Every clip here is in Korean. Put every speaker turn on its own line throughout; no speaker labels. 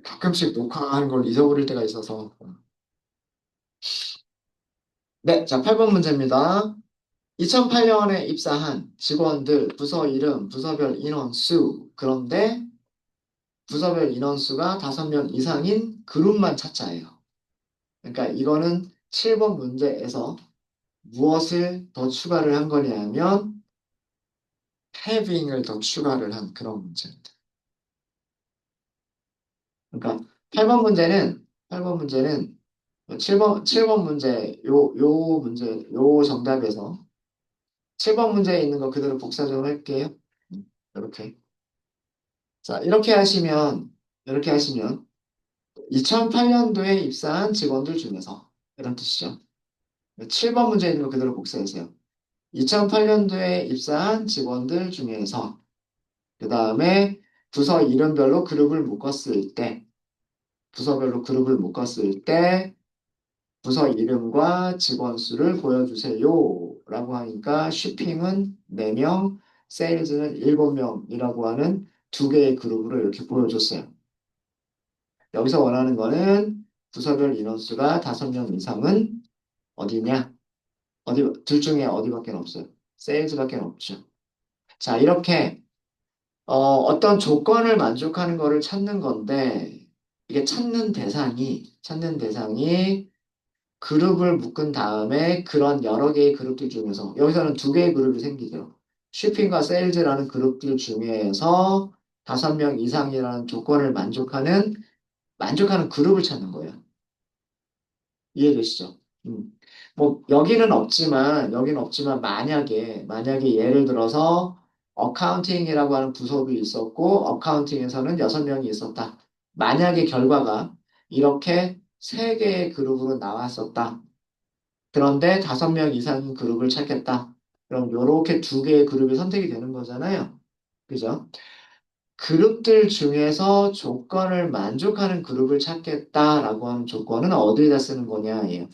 가끔씩 녹화하는 걸 잊어버릴 때가 있어서. 네, 자, 8번 문제입니다. 2008년에 입사한 직원들 부서 이름, 부서별 인원수. 그런데 부서별 인원수가 5명 이상인 그룹만 찾자예요. 그러니까 이거는 7번 문제에서 무엇을 더 추가를 한 거냐면 having을 더 추가를 한 그런 문제입니다. 그러니까 8번 문제는 7번 문제, 요 문제, 요 정답에서 7번 문제에 있는 거 그대로 복사 좀 할게요. 이렇게. 자, 이렇게 하시면 2008년도에 입사한 직원들 중에서 이런 뜻이죠. 7번 문제에 있는 거 그대로 복사해주세요. 2008년도에 입사한 직원들 중에서 그 다음에 부서 이름별로 그룹을 묶었을 때 부서별로 그룹을 묶었을 때 부서 이름과 직원 수를 보여주세요. 라고 하니까 쇼핑은 4명, 세일즈는 7명이라고 하는 두 개의 그룹으로 이렇게 보여줬어요. 여기서 원하는 거는 부서별 인원수가 5명 이상은 어디냐? 둘 중에 어디밖에 없어요. 세일즈밖에 없죠. 자, 이렇게 어떤 조건을 만족하는 거를 찾는 건데 이게 찾는 대상이 그룹을 묶은 다음에 그런 여러 개의 그룹들 중에서 여기서는 두 개의 그룹이 생기죠. 쇼핑과 세일즈라는 그룹들 중에서 5명 이상이라는 조건을 만족하는 그룹을 찾는 거예요. 이해되시죠? 음. 뭐 여기는 없지만 만약에 예를 들어서 어카운팅이라고 하는 부서도 있었고 어카운팅에서는 6명이 있었다. 만약에 결과가 이렇게 세 개의 그룹으로 나왔었다. 그런데 5명 이상 그룹을 찾겠다. 그럼 요렇게 두 개의 그룹이 선택이 되는 거잖아요. 그죠? 그룹들 중에서 조건을 만족하는 그룹을 찾겠다라고 하는 조건은 어디에다 쓰는 거냐예요.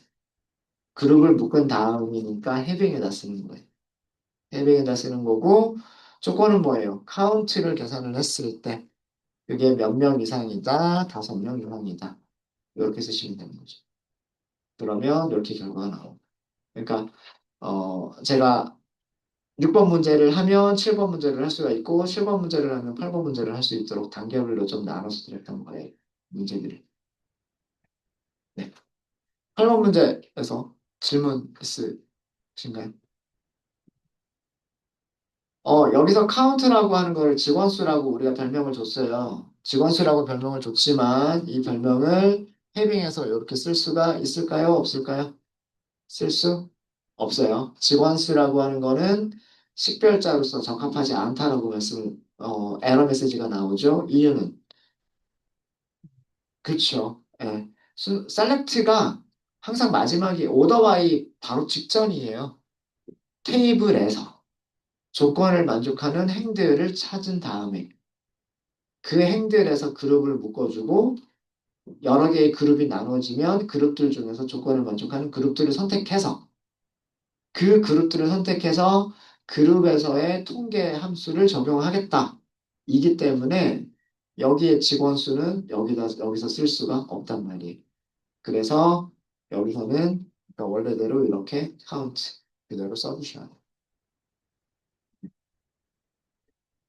그룹을 묶은 다음이니까 해빙에다 쓰는 거예요. 해빙에다 쓰는 거고 조건은 뭐예요? 카운트를 계산을 했을 때 그게 몇 명 이상이다, 5명 이상이다. 이렇게 쓰시면 되는 거죠. 그러면 이렇게 결과가 나오고. 그러니까 제가 6번 문제를 하면 7번 문제를 할 수가 있고 7번 문제를 하면 8번 문제를 할 수 있도록 단계별로 좀 나눠서 드렸던 거예요. 문제들을. 네. 8번 문제에서 질문 있으신가요? 여기서 카운트라고 하는 걸 직원수라고 우리가 별명을 줬어요. 직원수라고 별명을 줬지만 이 별명을 해빙해서 이렇게 쓸 수가 있을까요? 없을까요? 쓸 수 없어요. 직원수라고 하는 거는 식별자로서 적합하지 않다라고 에러 메시지가 나오죠. 이유는 그쵸. 예. 셀렉트가 항상 마지막이 오더 바이 바로 직전이에요. 테이블에서 조건을 만족하는 행들을 찾은 다음에 그 행들에서 그룹을 묶어주고 여러 개의 그룹이 나눠지면 그룹들 중에서 조건을 만족하는 그룹들을 선택해서 그 그룹들을 선택해서 그룹에서의 통계 함수를 적용하겠다. 이기 때문에 여기에 직원 수는 여기서 쓸 수가 없단 말이에요. 그래서 여기서는 그러니까 원래대로 이렇게 count 그대로 써주셔야 돼요.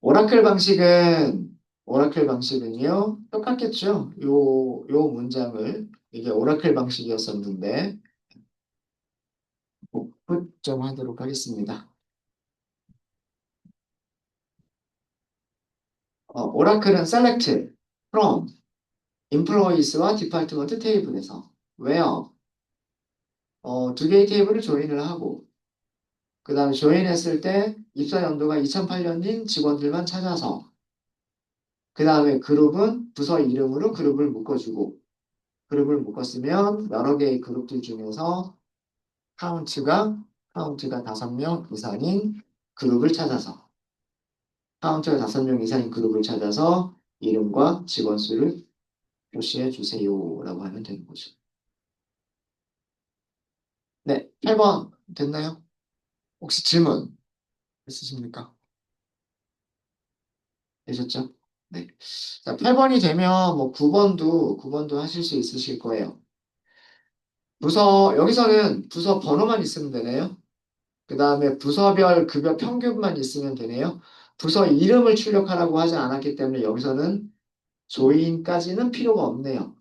오라클 방식은 오라클 방식은요 똑같겠죠. 요 문장을 이게 오라클 방식이었었는데 복붙 좀 하도록 하겠습니다. 오라클은 select from employees와 디파트먼트 테이블에서 where 두 개의 테이블을 조인을 하고 그 다음에 조인했을 때 입사 연도가 2008년인 직원들만 찾아서 그 다음에 그룹은 부서 이름으로 그룹을 묶었으면 여러 개의 그룹들 중에서 카운트가 5명 이상인 그룹을 찾아서 카운트가 5명 이상인 그룹을 찾아서 이름과 직원 수를 표시해 주세요라고 하면 되는 거죠. 네, 8번 됐나요? 혹시 질문 있으십니까? 되셨죠? 네. 자, 8번이 되면 뭐 9번도 하실 수 있으실 거예요. 여기서는 부서 번호만 있으면 되네요. 그 다음에 부서별 급여 평균만 있으면 되네요. 부서 이름을 출력하라고 하지 않았기 때문에 여기서는 조인까지는 필요가 없네요.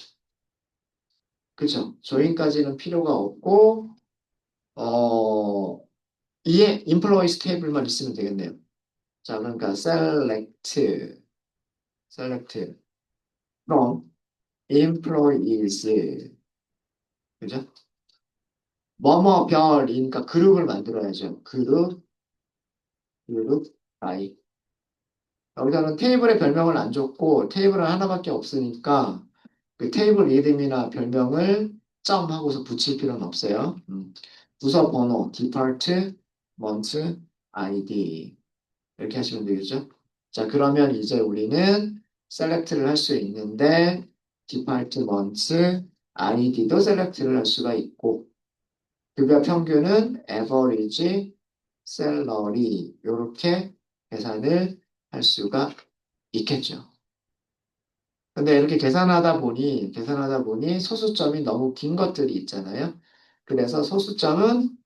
그쵸? 조인까지는 필요가 없고, 어, 이에 employees table만 있으면 되겠네요. 자, 그러니까 select from employees. 그죠? 뭐뭐 별이니까 그룹을 만들어야죠. 그룹, I. 여기서는 테이블의 별명을 안 줬고 테이블은 하나밖에 없으니까 그 테이블 이름이나 별명을 점 하고서 붙일 필요는 없어요. 부서 번호, department ID 이렇게 하시면 되겠죠. 자, 그러면 이제 우리는 셀렉트를 할 수 있는데 department ID도 셀렉트를 할 수가 있고 급여 평균은 average salary 이렇게 계산을 할 수가 있겠죠. 근데 이렇게 계산하다 보니 소수점이 너무 긴 것들이 있잖아요. 그래서 소수점은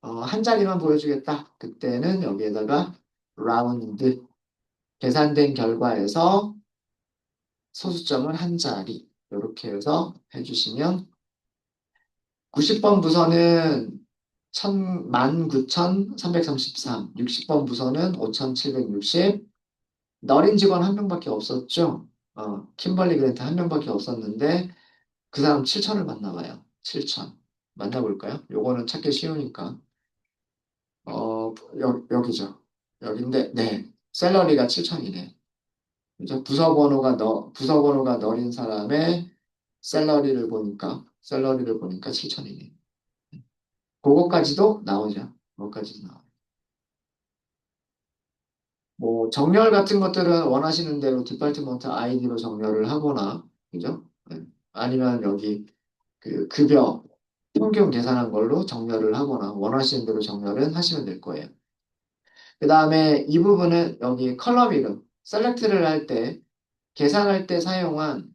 한 자리만 보여주겠다. 그때는 여기에다가 round 계산된 결과에서 소수점은 한 자리 이렇게 해서 해주시면 90번 부서는 19,333, 60번 부서는 5,760, 너린 직원 한 명밖에 없었죠. 킴벌리 그랜트 한 명밖에 없었는데 그 사람 7천을 만나 봐요. 7천. 만나볼까요? 요거는 찾기 쉬우니까. 여기죠. 여긴데, 네. 샐러리가 7천이네. 그죠? 부서 번호가 너린 사람의 샐러리를 보니까 7천이네. 그거까지도 나오죠. 그거까지도 나와요. 뭐, 정렬 같은 것들은 원하시는 대로 디파트먼트 아이디로 정렬을 하거나, 그죠? 네. 아니면 여기 그 급여 평균 계산한 걸로 정렬을 하거나 원하시는 대로 정렬은 하시면 될 거예요. 그 다음에 이 부분은 여기 컬럼 이름, 셀렉트를 할 때, 계산할 때 사용한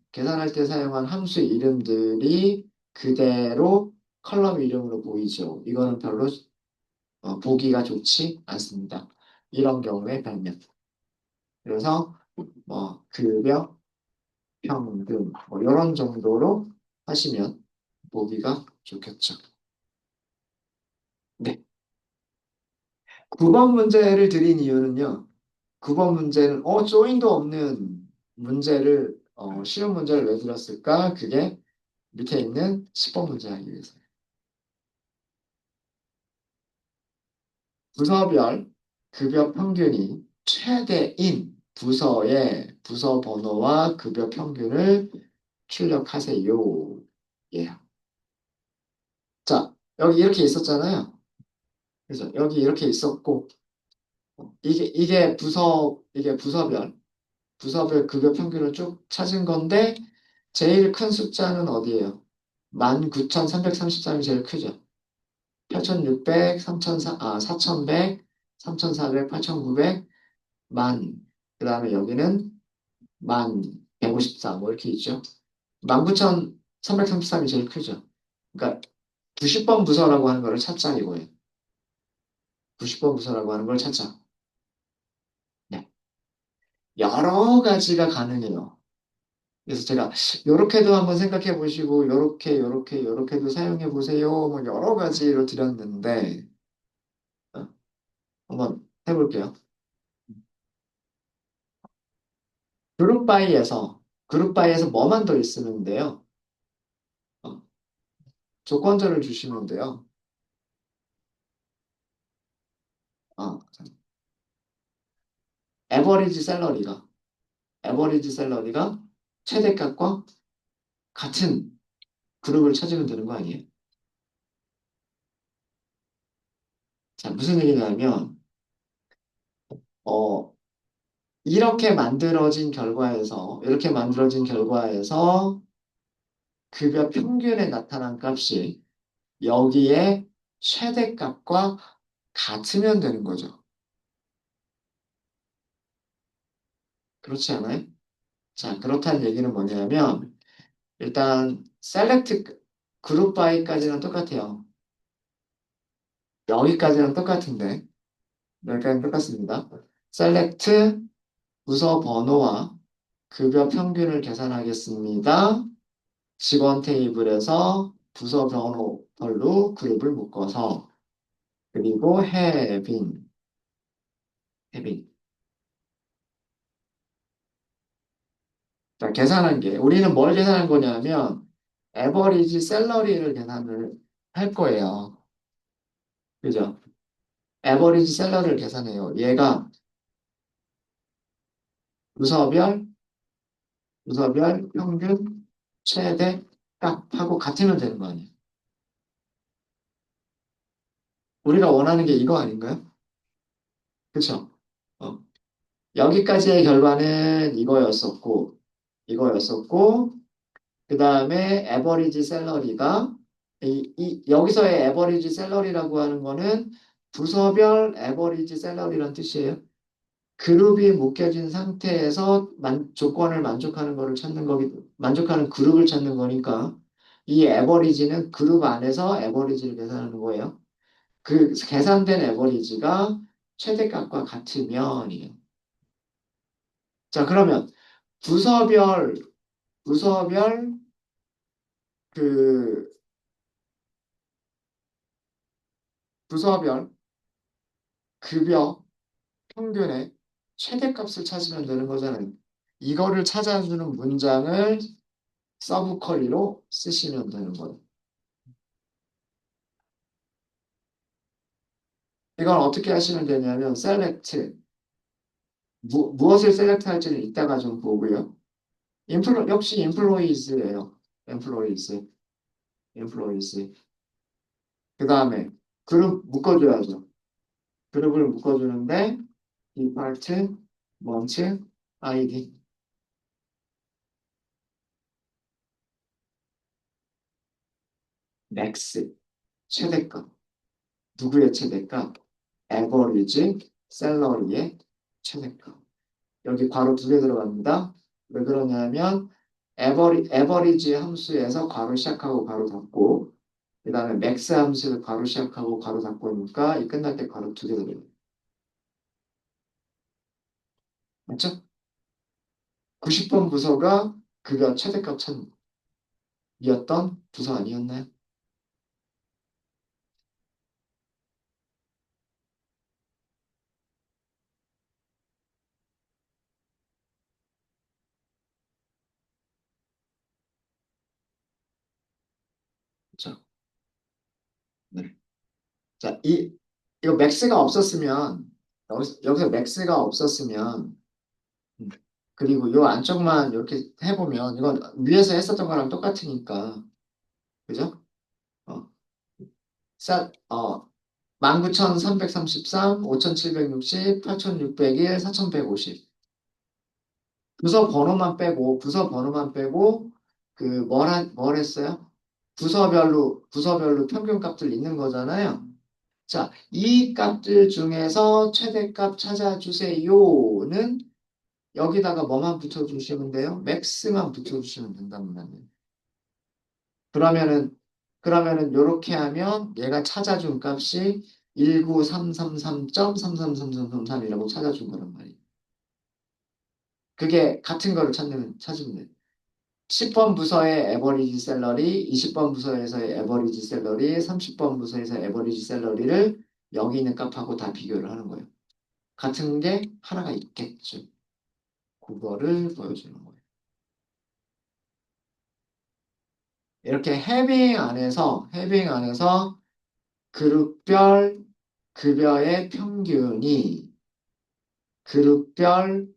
함수 이름들이 그대로 컬럼 이름으로 보이죠. 이거는 별로 보기가 좋지 않습니다. 이런 경우에 별명. 그래서 뭐 급여, 평균 뭐 이런 정도로 하시면 보기가 좋겠죠. 네. 9번 문제를 드린 이유는요. 9번 문제는 조인도 없는 문제를 쉬운 문제를 왜 드렸을까? 그게 밑에 있는 10번 문제 하기 위해서. 부서별 급여 평균이 최대인 부서의 부서 번호와 급여 평균을 출력하세요. 예. 자, 여기 이렇게 있었잖아요. 그래서 여기 이렇게 있었고 이게 부서별 급여 평균을 쭉 찾은 건데 제일 큰 숫자는 어디예요? 19,333이 제일 크죠. 8,600, 4,100, 3,400, 8,900, 만. 그 다음에 여기는 1,154, 뭐 이렇게 있죠. 19,333이 제일 크죠. 그러니까 90번 부서라고 하는 거를 찾자 이거예요. 90번 부서라고 하는 걸 찾자. 네. 여러 가지가 가능해요. 그래서 제가 요렇게도 한번 생각해 보시고 요렇게도 사용해 보세요. 뭐 여러 가지로 드렸는데 어, 한번 해볼게요. 그룹바이에서 뭐만 더 있으면 돼요. 어, 조건절을 주시면 돼요. 어, 에버리지 샐러리가 에버리지 샐러리가 최대값과 같은 그룹을 찾으면 되는 거 아니에요? 자, 무슨 얘기냐면 어, 이렇게 만들어진 결과에서 급여 평균에 나타난 값이 여기에 최대값과 같으면 되는 거죠. 그렇지 않아요? 자, 그렇다는 얘기는 뭐냐면, 일단, select group by까지는 똑같아요. 여기까지는 똑같은데, 여기까지는 똑같습니다. select 부서 번호와 급여 평균을 계산하겠습니다. 직원 테이블에서 부서 번호별로 그룹을 묶어서, 그리고 having. 자, 계산한 게, 우리는 뭘 계산한 거냐면, 에버리지 샐러리를 계산을 할 거예요. 그죠? 에버리지 샐러리를 계산해요. 얘가 부서별, 부서별 평균 최대 값하고 같으면 되는 거 아니에요. 우리가 원하는 게 이거 아닌가요? 그쵸? 어. 여기까지의 결과는 이거였었고, 그 다음에 에버리지 샐러리가, 여기서의 에버리지 샐러리라고 하는 거는 부서별 에버리지 샐러리란 뜻이에요. 그룹이 묶여진 상태에서 조건을 만족하는 거를 찾는 거기, 만족하는 그룹을 찾는 거니까 이 에버리지는 그룹 안에서 에버리지를 계산하는 거예요. 그 계산된 에버리지가 최대값과 같으면이에요. 자, 그러면 부서별, 부서별 그 부서별 급여 평균의 최대값을 찾으면 되는 거잖아요. 이거를 찾아주는 문장을 서브 쿼리로 쓰시면 되는 거예요. 이건 어떻게 하시면 되냐면 select 무엇을 셀렉트 할지는 이따가 좀 보고요. 역시 employees예요. employees, employees. 그 다음에 그룹 묶어줘야죠. 그룹을 묶어주는데 depart, month, id, max 최대값. 누구의 최대값? average salary의 최대값. 여기 괄호 두 개 들어갑니다. 왜 그러냐면 average 함수에서 괄호 시작하고 괄호 닫고 그 다음에 max 함수에서 괄호 시작하고 괄호 닫고니까 이 끝날 때 괄호 두 개 들어요. 맞죠? 90번 부서가 그가 최대값 찾이었던 부서 아니었나요? 그렇죠? 네. 자, 이거 맥스가 없었으면 여기서 맥스가 없었으면 음, 그리고 요 안쪽만 이렇게 해보면 이건 위에서 했었던 거랑 똑같으니까 그죠? 어, 19,333, 5,760, 8,601, 4,150. 부서 번호만 빼고, 뭘 했어요? 부서별로 평균값들 있는 거잖아요. 자, 이 값들 중에서 최대값 찾아주세요는 여기다가 뭐만 붙여주시면 돼요? 맥스만 붙여주시면 된다는 말이에요. 그러면은, 그러면은 요렇게 하면 얘가 찾아준 값이 19333.333333이라고 찾아준 거란 말이에요. 그게 같은 거를 찾으면 돼요. 10번 부서의 에버리지 샐러리, 20번 부서에서의 에버리지 샐러리, 30번 부서에서의 에버리지 샐러리를 여기 있는 값하고 다 비교를 하는 거예요. 같은 게 하나가 있겠죠. 그거를 보여주는 거예요. 이렇게 해빙 안에서 그룹별 급여의 평균이 그룹별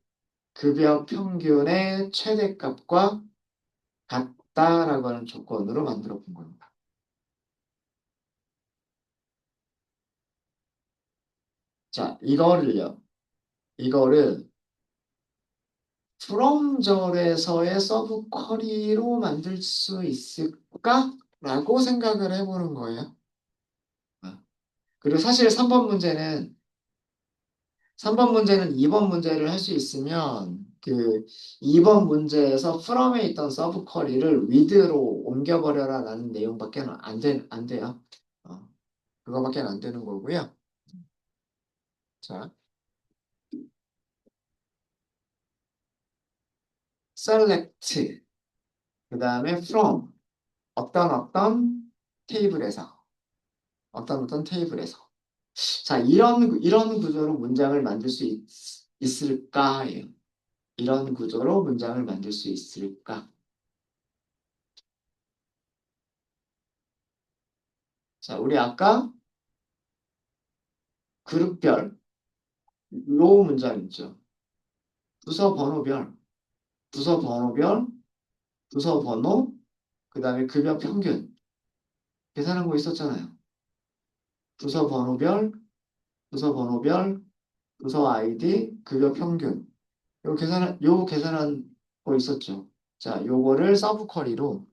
급여 평균의 최대값과 같다라고 하는 조건으로 만들어 본 겁니다. 자, 이거를 프롬절에서의 서브 쿼리로 만들 수 있을까라고 생각을 해보는 거예요. 어. 그리고 사실 3번 문제는 2번 문제를 할 수 있으면 그 2번 문제에서 from에 있던 서브 쿼리를 with로 옮겨버려라 라는 내용밖에 안 돼요. 어, 그거밖에 안 되는 거고요. 자, select, 그 다음에 from, 어떤 테이블에서, 어떤 테이블에서. 자, 이런 구조로 문장을 만들 수 있을까요? 이런 구조로 문장을 만들 수 있을까? 자, 우리 아까 그룹별, 요 문장 있죠. 부서 번호별, 부서 번호별, 부서 번호, 그 다음에 급여 평균. 계산한 거 있었잖아요. 부서 번호별, 부서 번호별, 부서 아이디, 급여 평균. 요 계산한 거 있었죠. 자, 요거를 서브 쿼리로,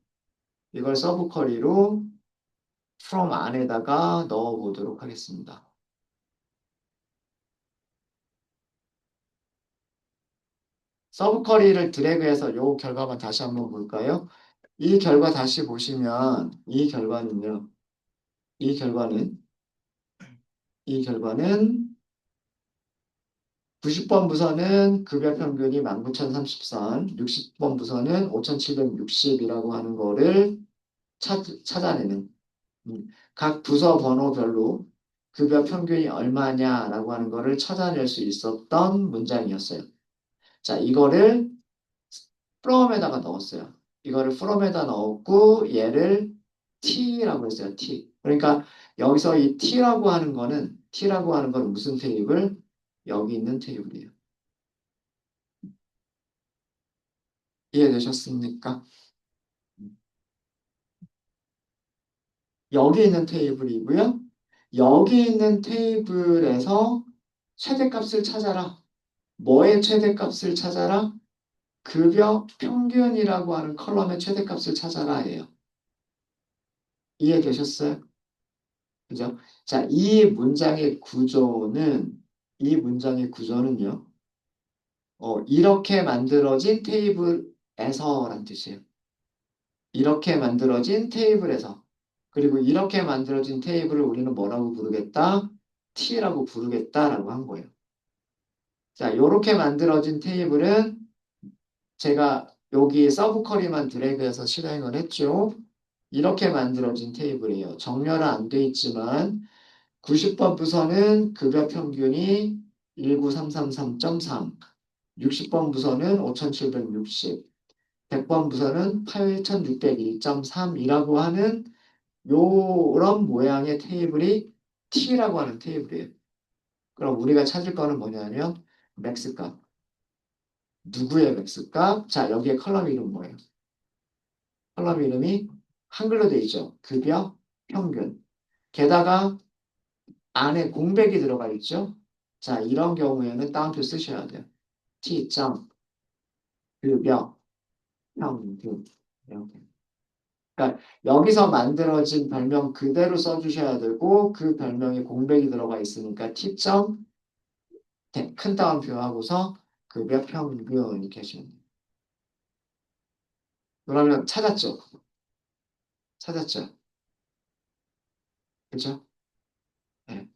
이걸 서브 쿼리로 from 안에다가 넣어 보도록 하겠습니다. 서브 쿼리를 드래그해서 요 결과만 다시 한번 볼까요? 이 결과 다시 보시면 이 결과는요. 이 결과는 이 결과는 90번 부서는 급여 평균이 19,033, 60번 부서는 5,760이라고 하는 거를 찾아내는 각 부서 번호별로 급여 평균이 얼마냐라고 하는 거를 찾아낼 수 있었던 문장이었어요. 자, 이거를 from에다가 넣었어요. 이거를 from에다 넣었고 얘를 t라고 했어요. t. 그러니까 여기서 이 t라고 하는 거는 무슨 테이블? 여기 있는 테이블이에요. 이해되셨습니까? 여기 있는 테이블이고요. 여기 있는 테이블에서 최대값을 찾아라. 뭐의 최대값을 찾아라? 급여 평균이라고 하는 컬럼의 최대값을 찾아라예요. 이해되셨어요? 그죠? 자, 이 문장의 구조는요, 이렇게 만들어진 테이블에서란 뜻이에요. 이렇게 만들어진 테이블에서. 그리고 이렇게 만들어진 테이블을 우리는 뭐라고 부르겠다? T라고 부르겠다라고 한 거예요. 자, 이렇게 만들어진 테이블은 제가 여기 서브 쿼리만 드래그해서 실행을 했죠. 이렇게 만들어진 테이블이에요. 정렬은 안 돼 있지만 90번 부서는 급여 평균이 19333.3, 60번 부서는 5760, 100번 부서는 8601.3이라고 하는 요런 모양의 테이블이 T라고 하는 테이블이에요. 그럼 우리가 찾을 거는 뭐냐면 맥스값. 누구의 맥스값? 자, 여기에 컬럼 이름 뭐예요? 컬럼 이름이 한글로 돼 있죠. 급여 평균. 게다가 안에 공백이 들어가 있죠. 자, 이런 경우에는 따옴표 쓰셔야 돼요. T점 급여 평균. 이렇게. 그러니까 여기서 만들어진 별명 그대로 써주셔야 되고 그 별명에 공백이 들어가 있으니까 T점 큰 따옴표 하고서 급여 평균 이렇게 하시면 돼요. 그러면 찾았죠? 찾았죠? 그죠? 네.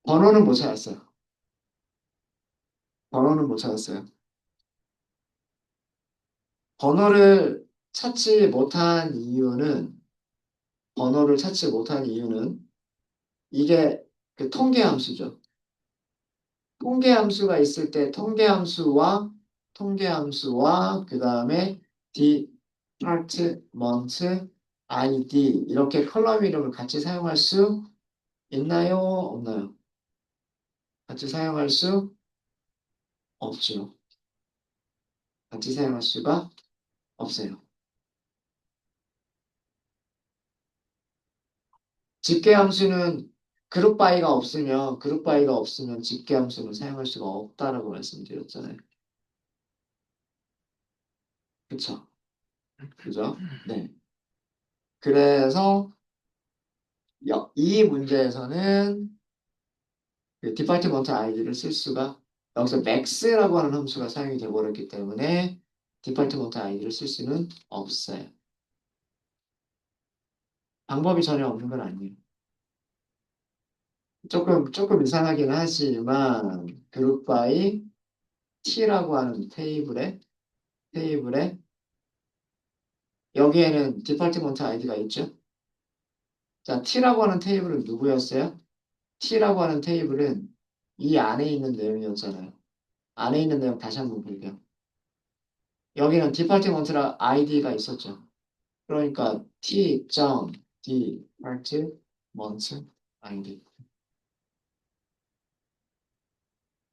번호는 못 찾았어요. 번호는 못 찾았어요. 번호를 찾지 못한 이유는 번호를 찾지 못한 이유는 이게 그 통계 함수죠. 통계 함수가 있을 때 통계 함수와 그 다음에 디파트먼트 ID 이렇게 컬럼 이름을 같이 사용할 수 있나요? 없나요? 같이 사용할 수 없죠. 같이 사용할 수가 없어요. 집계 함수는 그룹 바이가 없으면 집계 함수는 사용할 수가 없다라고 말씀드렸잖아요. 그쵸? 그죠? 네. 그래서 이 문제에서는 그 디파트먼트 아이디를 쓸 수가 여기서 max라고 하는 함수가 사용이 되어버렸기 때문에 디파트먼트 아이디를 쓸 수는 없어요. 방법이 전혀 없는 건 아니에요. 조금 이상하긴 하지만 그룹 바이 T라고 하는 테이블에 여기에는 디파트먼트 아이디가 있죠. 자, T라고 하는 테이블은 누구였어요? T라고 하는 테이블은 이 안에 있는 내용이었잖아요. 안에 있는 내용 다시 한번 볼게요. 여기는 디파트먼트라 아이디가 있었죠. 그러니까 T.department 아이디.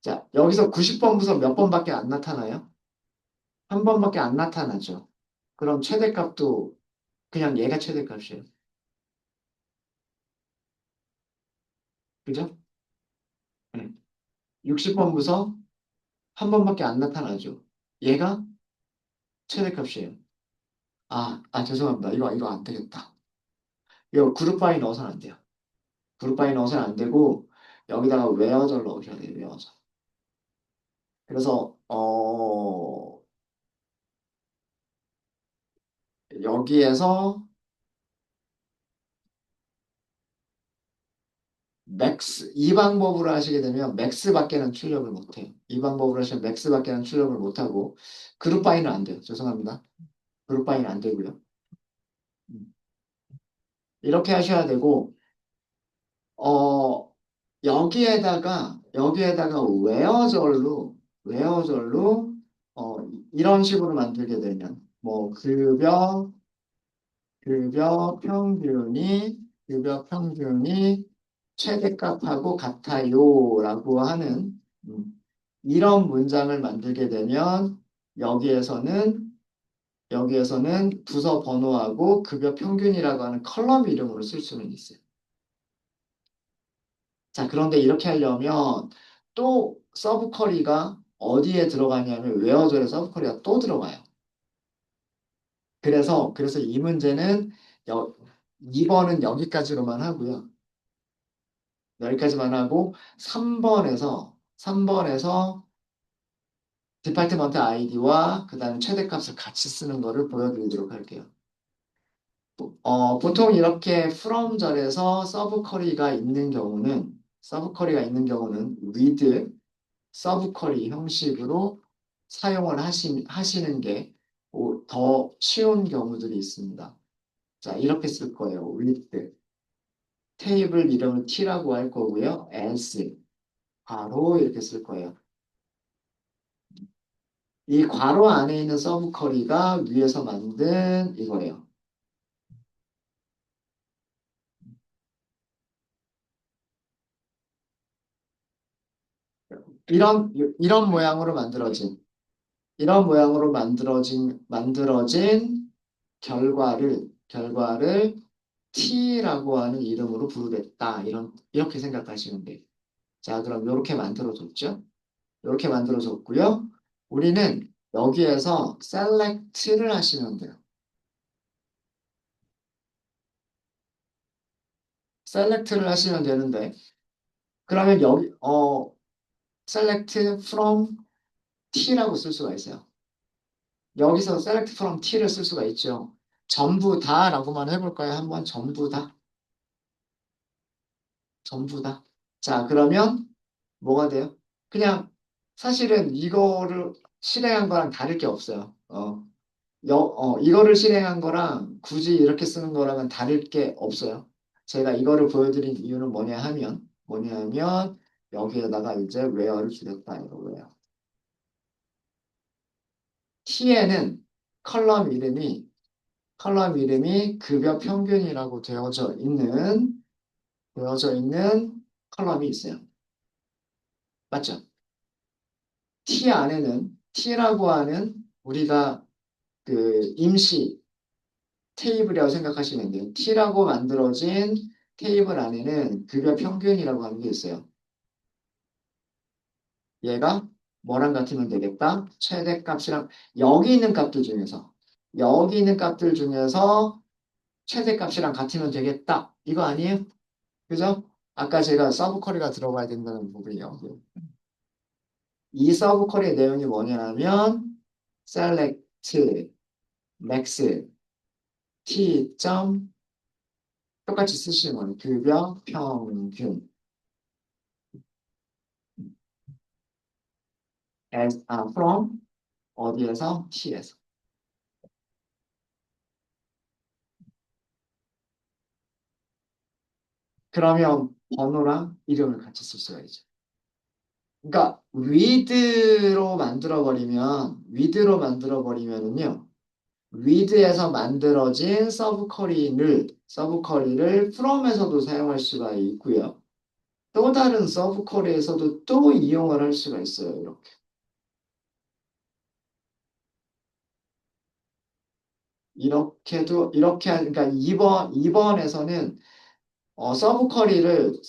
자, 여기서 90번 부서 몇 번밖에 안 나타나요? 한 번밖에 안 나타나죠. 그럼 최대값도 그냥 얘가 최대값이에요. 그죠? 네. 60번 부서 한 번밖에 안 나타나죠. 얘가 최대값이에요. 죄송합니다. 이거 안 되겠다. 이거 그룹 바이 넣어서는 안 돼요. 그룹 바이 넣어서는 안 되고 여기다가 웨어절 넣으셔야 돼요. 웨어절. 그래서 여기에서 맥스 이 방법으로 하시게 되면 맥스밖에는 출력을 못해요. 이 방법으로 하시면 맥스밖에는 출력을 못하고 그룹 바이는 안 돼요. 죄송합니다. 그룹 바이는 안 되고요. 음. 이렇게 하셔야 되고 어 여기에다가 웨어절로 이런 식으로 만들게 되면 뭐 급여 평균이 최대값하고 같아요라고 하는 이런 문장을 만들게 되면 여기에서는 여기에서는 부서 번호하고 급여 평균이라고 하는 컬럼 이름으로 쓸 수는 있어요. 자, 그런데 이렇게 하려면 또 서브 쿼리가 어디에 들어가냐면 웨어절에 서브 쿼리가 또 들어가요. 그래서 이 문제는 2번은 여기까지로만 하고요. 여기까지만 하고 3번에서 디파트먼트 아이디와 그다음에 최대값을 같이 쓰는 거를 보여드리도록 할게요. 보통 이렇게 from절에서 서브 쿼리가 있는 경우는 with 서브 쿼리 형식으로 사용을 하시는 게 더 쉬운 경우들이 있습니다. 자, 이렇게 쓸 거예요. with 테이블 이름을 t라고 할 거고요. as 괄호 이렇게 쓸 거예요. 이 괄호 안에 있는 서브 쿼리가 위에서 만든 이거예요. 이런 이런 모양으로 만들어진 만들어진 결과를 T라고 하는 이름으로 부르겠다. 이렇게 생각하시면 돼요. 자, 그럼 이렇게 만들어줬죠? 이렇게 만들어줬고요. 우리는 여기에서 select를 하시면 돼요. select를 하시면 되는데, 그러면 여기, select from T라고 쓸 수가 있어요. 여기서 select from T를 쓸 수가 있죠. 전부 다라고만 해볼까요? 한번 전부 다. 전부 다. 자, 그러면 뭐가 돼요? 그냥 사실은 이거를 실행한 거랑 다를 게 없어요. 이거를 실행한 거랑 굳이 이렇게 쓰는 거랑은 다를 게 없어요. 제가 이거를 보여드린 이유는 뭐냐 하면 여기에다가 이제 where를 주겠다 이거예요. T에는 컬럼 이름이 급여 평균이라고 되어져 있는 컬럼이 있어요. 맞죠? T 안에는 T라고 하는 우리가 그 임시 테이블이라고 생각하시면 돼요. T라고 만들어진 테이블 안에는 급여 평균이라고 하는 게 있어요. 얘가 뭐랑 같으면 되겠다? 최대값이랑 여기 있는 값들 중에서 최대값이랑 같으면 되겠다. 이거 아니에요? 그죠? 아까 제가 서브 쿼리가 들어가야 된다는 부분이요. 이 서브 쿼리의 내용이 뭐냐면 select max t 점 똑같이 쓰시는 거예요. 급여 평균 from 어디에서 t에서. 그러면 번호랑 이름을 같이 쓸 수가 있죠. 그러니까 위드로 만들어 버리면은요. 위드에서 만들어진 서브 쿼리를 from에서도 사용할 수가 있고요. 또 다른 서브 쿼리에서도 또 이용을 할 수가 있어요. 그러니까 이번에서는 서브 쿼리를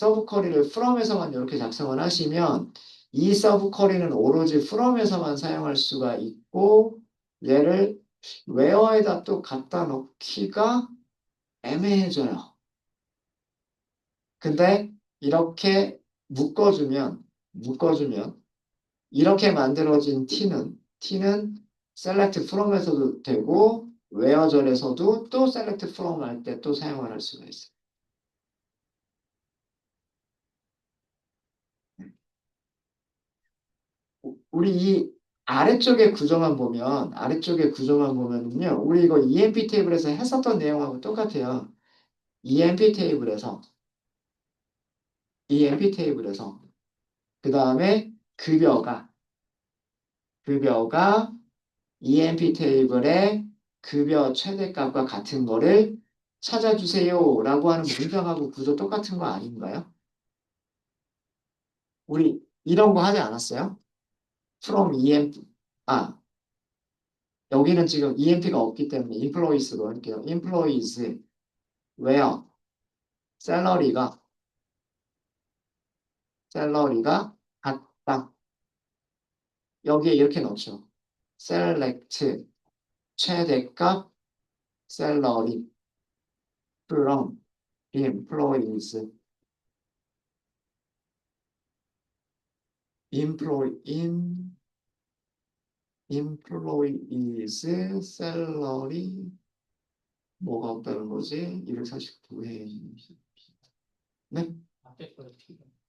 from에서만 이렇게 작성을 하시면 이 서브 쿼리는 오로지 from에서만 사용할 수가 있고 얘를 where에다 또 갖다 놓기가 애매해져요. 근데 이렇게 묶어주면 이렇게 만들어진 t는 select from에서도 되고 where절에서도 또 select from 할 때 또 사용을 할 수가 있어요. 우리 이 아래쪽에 구조만 보면은요. 우리 이거 EMP 테이블에서 했었던 내용하고 똑같아요. EMP 테이블에서 EMP 테이블에서 그 다음에 급여가 EMP 테이블의 급여 최대값과 같은 거를 찾아주세요라고 하는 문장하고 구조 똑같은 거 아닌가요? 우리 이런 거 하지 않았어요? from EMP 아 여기는 지금 EMP가 없기 때문에 employees로 할게요. employees where 샐러리가 샐러리가 같다. 여기에 이렇게 넣죠. select 최대값 샐러리 from employees employ in employees salary 뭐가 없다는 거지? 249회 네?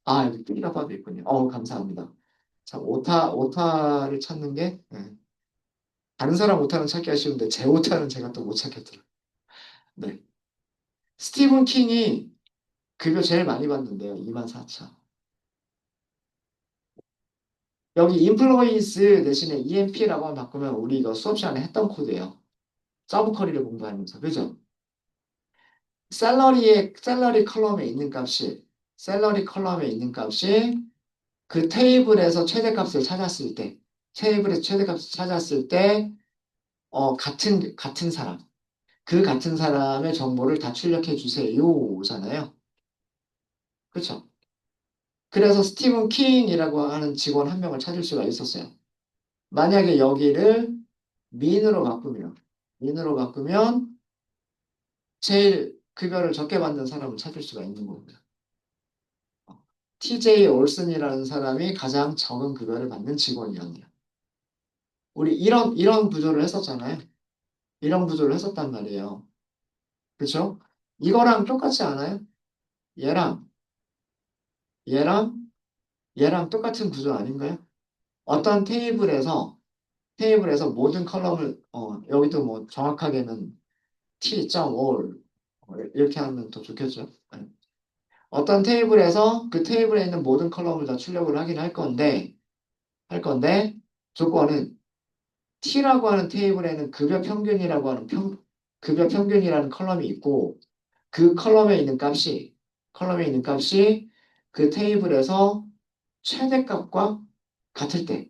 아 여기 삐라바도 있군요. 감사합니다. 자 오타를 찾는 게 다른 사람 오타는 찾기가 쉬운데 제 오타는 제가 또 못 찾겠더라고요. 네. 스티븐 킹이 급여 제일 많이 받는데요. 24,000. 여기 employees 대신에 EMP라고 바꾸면 우리 이거 수업 시간에 했던 코드예요. 서브쿼리를 공부하면서. 그죠? 샐러리 컬럼에 있는 값이 그 테이블에서 최대값을 찾았을 때, 같은 사람, 그 같은 사람의 정보를 다 출력해 주세요잖아요. 그쵸? 그래서 스티븐 킹이라고 하는 직원 한 명을 찾을 수가 있었어요. 만약에 여기를 민으로 바꾸면, 민으로 바꾸면 제일 급여를 적게 받는 사람을 찾을 수가 있는 겁니다. TJ 올슨이라는 사람이 가장 적은 급여를 받는 직원이었네요. 우리 이런 구조를 했었잖아요. 이런 구조를 했었단 말이에요. 그쵸? 이거랑 똑같지 않아요? 얘랑, 얘랑, 얘랑 똑같은 구조 아닌가요? 어떤 테이블에서 모든 컬럼을, 여기도 뭐 정확하게는 T.all 이렇게 하면 더 좋겠죠? 네. 어떤 테이블에서 그 테이블에 있는 모든 컬럼을 다 출력을 하긴 할 건데, 조건은 T라고 하는 테이블에는 급여 평균이라는 컬럼이 있고 그 컬럼에 있는 값이 그 테이블에서 최대값과 같을 때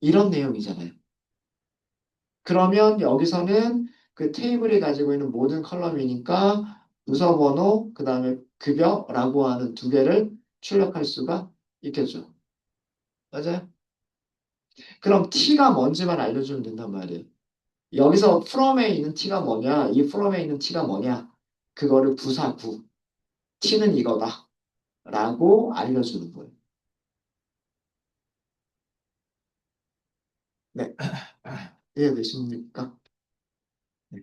이런 내용이잖아요. 그러면 여기서는 그 테이블이 가지고 있는 모든 컬럼이니까 부서 번호 그다음에 급여라고 하는 두 개를 출력할 수가 있겠죠. 맞아요? 그럼 T가 뭔지만 알려주면 된단 말이에요. 여기서 이 from에 있는 t가 뭐냐? 그거를 부사구, t는 이거다. 라고 알려주는 거예요. 네, 이해되십니까? 네.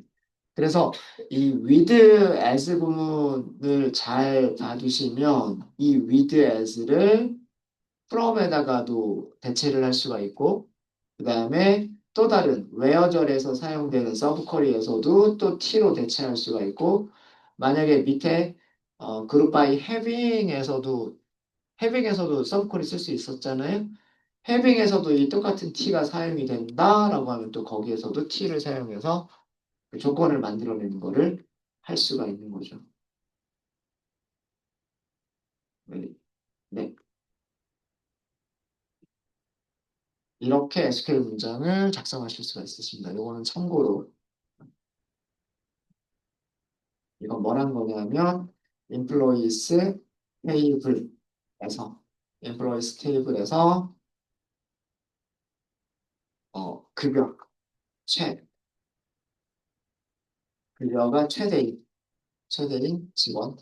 그래서 이 with as 구문을 잘 봐두시면 이 with as를 from에다가도 대체를 할 수가 있고 그 다음에 또 다른 where절에서 사용되는 서브쿼리에서도 또 t로 대체할 수가 있고 만약에 밑에 group by having에서도 서브쿼리 쓸 수 있었잖아요. having에서도 이 똑같은 t가 사용이 된다라고 하면 또 거기에서도 t를 사용해서 그 조건을 만들어내는 거를 할 수가 있는 거죠. 네. 네. 이렇게 SQL 문장을 작성하실 수가 있으십니다. 이거는 참고로 이건 뭐라는 거냐면 employees table에서 employees table에서 급여 최 급여가 최대인 직원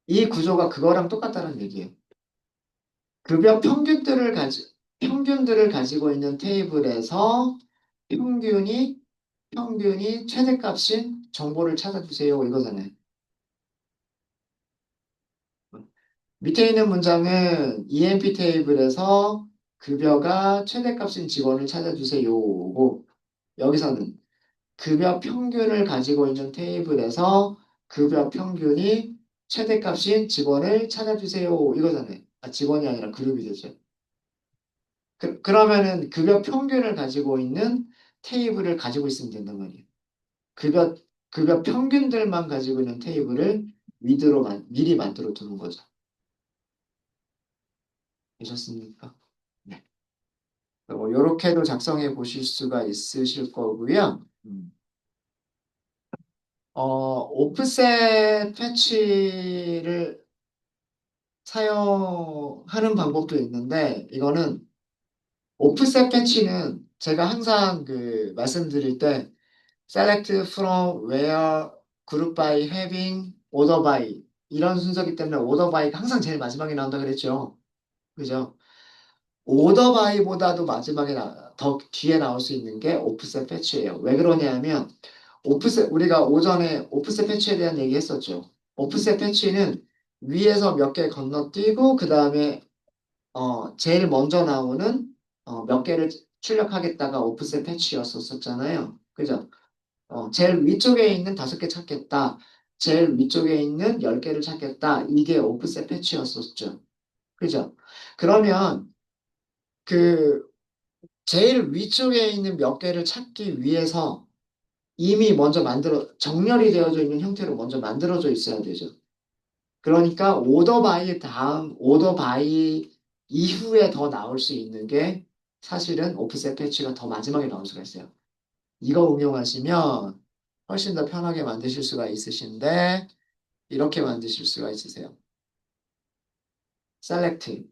이 구조가 그거랑 똑같다는 얘기예요. 급여 평균들을 가지고 있는 테이블에서 평균이 최대값인 정보를 찾아주세요 이거잖아요. 밑에 있는 문장은 EMP 테이블에서 급여가 최대값인 직원을 찾아주세요고 여기서는 급여 평균을 가지고 있는 테이블에서 급여 평균이 최대값인 직원을 찾아주세요 이거잖아요. 직원이 아니라 그룹이 되죠. 그러면은 급여 평균을 가지고 있는 테이블을 가지고 있으면 된단 말이에요. 급여, 급여 평균들만 가지고 있는 테이블을 미리 만들어 두는 거죠. 되셨습니까? 네. 이렇게도 작성해 보실 수가 있으실 거고요. 오프셋 패치를 사용하는 방법도 있는데, 이거는 오프셋 패치는 제가 항상 그 말씀드릴 때, select from where group by having order by 이런 순서기 때문에 order by가 항상 제일 마지막에 나온다 그랬죠. 그죠? 오더 바이보다도 더 뒤에 나올 수 있는 게 오프셋 패치예요. 왜 그러냐면 우리가 오전에 오프셋 패치에 대한 얘기 했었죠. 오프셋 패치는 위에서 몇 개 건너뛰고 그 다음에 제일 먼저 나오는 몇 개를 출력하겠다가 오프셋 패치였었잖아요. 그죠? 제일 위쪽에 있는 5개 찾겠다. 제일 위쪽에 있는 10개를 찾겠다. 이게 오프셋 패치였었죠. 그죠? 그러면 그 제일 위쪽에 있는 몇 개를 찾기 위해서 이미 먼저 정렬이 되어져 있는 형태로 먼저 만들어져 있어야 되죠. 그러니까 오더 바이 이후에 더 나올 수 있는 게 사실은 오프셋 패치가 더 마지막에 나올 수가 있어요. 이거 응용하시면 훨씬 더 편하게 만드실 수가 있으신데 이렇게 만드실 수가 있으세요. Select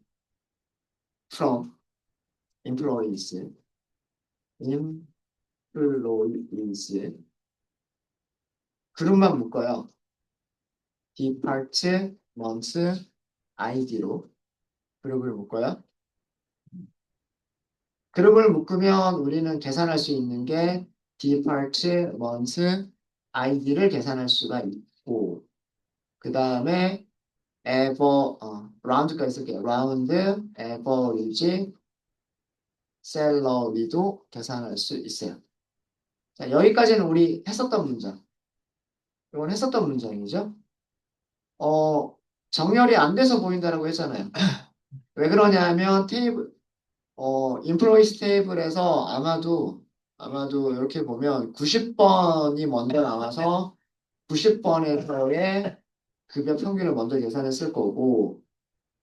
from employees, employees 그룹만 묶어요. depart, month, id로 그룹을 묶어요. 그룹을 묶으면 우리는 계산할 수 있는 게 depart, month, id를 계산할 수가 있고 그 다음에 round가 있을게요. round, average, salary도 계산할 수 있어요. 자, 여기까지는 우리 했었던 문장. 이건 했었던 문장이죠. 어, 정렬이 안 돼서 보인다라고 했잖아요. 왜 그러냐면 인플로이스 테이블에서 아마도 이렇게 보면 90번이 먼저 나와서 90번에서의 급여 평균을 먼저 계산했을 거고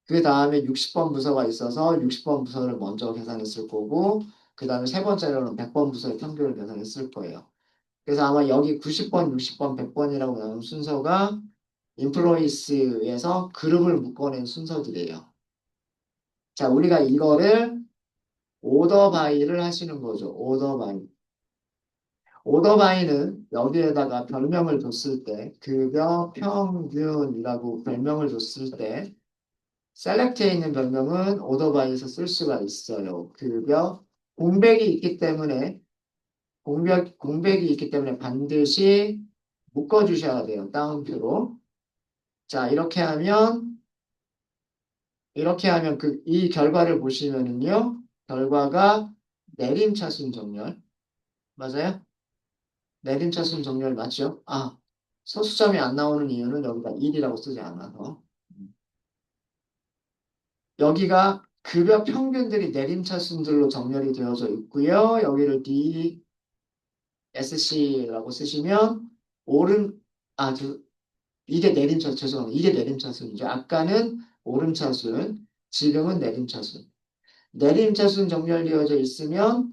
그 다음에 60번 부서가 있어서 60번 부서를 먼저 계산했을 거고 그 다음에 세 번째로는 100번 부서의 평균을 계산했을 거예요. 그래서 아마 여기 90번, 60번, 100번이라고 나오는 순서가 인플로이스에서 그룹을 묶어낸 순서들이에요. 자, 우리가 이거를 오더 바이를 하시는 거죠. 오더 바이. 오더 바이는 여기에다가 별명을 줬을 때, 급여 평균이라고 별명을 줬을 때, select에 있는 변경은 order by에서 쓸 수가 있어요. 급여 공백이 있기 때문에 공백이 있기 때문에 반드시 묶어주셔야 돼요. 따옴표로. 자, 이렇게 하면 이 결과를 보시면은요. 결과가 내림차순 정렬. 맞아요? 내림차순 정렬 맞죠? 아, 소수점이 안 나오는 이유는 여기가 1이라고 쓰지 않아서. 여기가 급여 평균들이 내림차순들로 정렬이 되어져 있고요. 여기를 DSC라고 쓰시면 오른 아, 이게 내림차순 죄송합니다. 이게 내림차순이죠. 아까는 오름차순, 지금은 내림차순. 내림차순 정렬되어져 있으면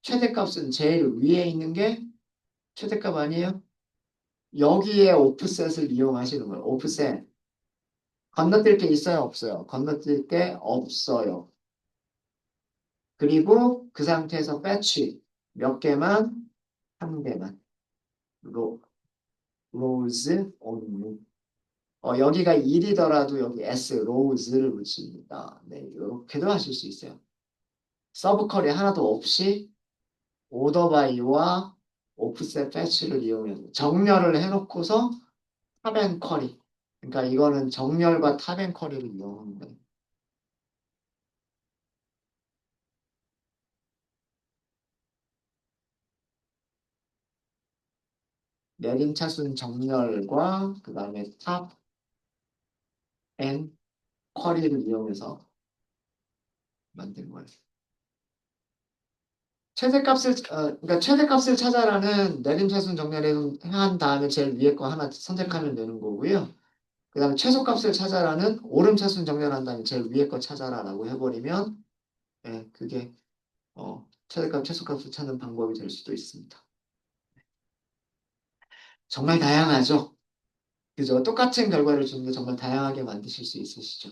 최대값은 제일 위에 있는 게 최대값 아니에요? 여기에 오프셋을 이용하시는 거예요. 오프셋. 건너뛸 게 있어요? 없어요? 건너뛸 게 없어요. 그리고 그 상태에서 배치 몇 개만? 한 개만. 로즈 only. 여기가 1이더라도 여기 S, 로즈를 붙입니다. 네, 이렇게도 하실 수 있어요. 서브 컬이 하나도 없이 오더 바이와 오프셋 패치를 이용해서 정렬을 해놓고서 탑앤 쿼리. 그러니까 이거는 정렬과 탑앤 쿼리를 이용하는 거예요. 내림차순 정렬과 그 다음에 탑앤 쿼리를 이용해서 만든 거예요. 그러니까 최대값을 찾아라는 내림차순 정렬을 한 다음에 제일 위에 거 하나 선택하면 되는 거고요. 그 다음에 최소값을 찾아라는 오름차순 정렬한 다음에 제일 위에 거 찾아라라고 해버리면 그게 최대값, 최소값을 찾는 방법이 될 수도 있습니다. 정말 다양하죠? 그죠? 똑같은 결과를 주는데 정말 다양하게 만드실 수 있으시죠?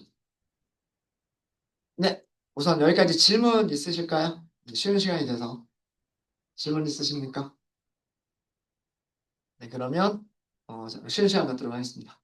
네, 우선 여기까지 질문 있으실까요? 쉬는 시간이 돼서 질문 있으십니까? 네, 그러면 쉬는 시간 갖도록 하겠습니다.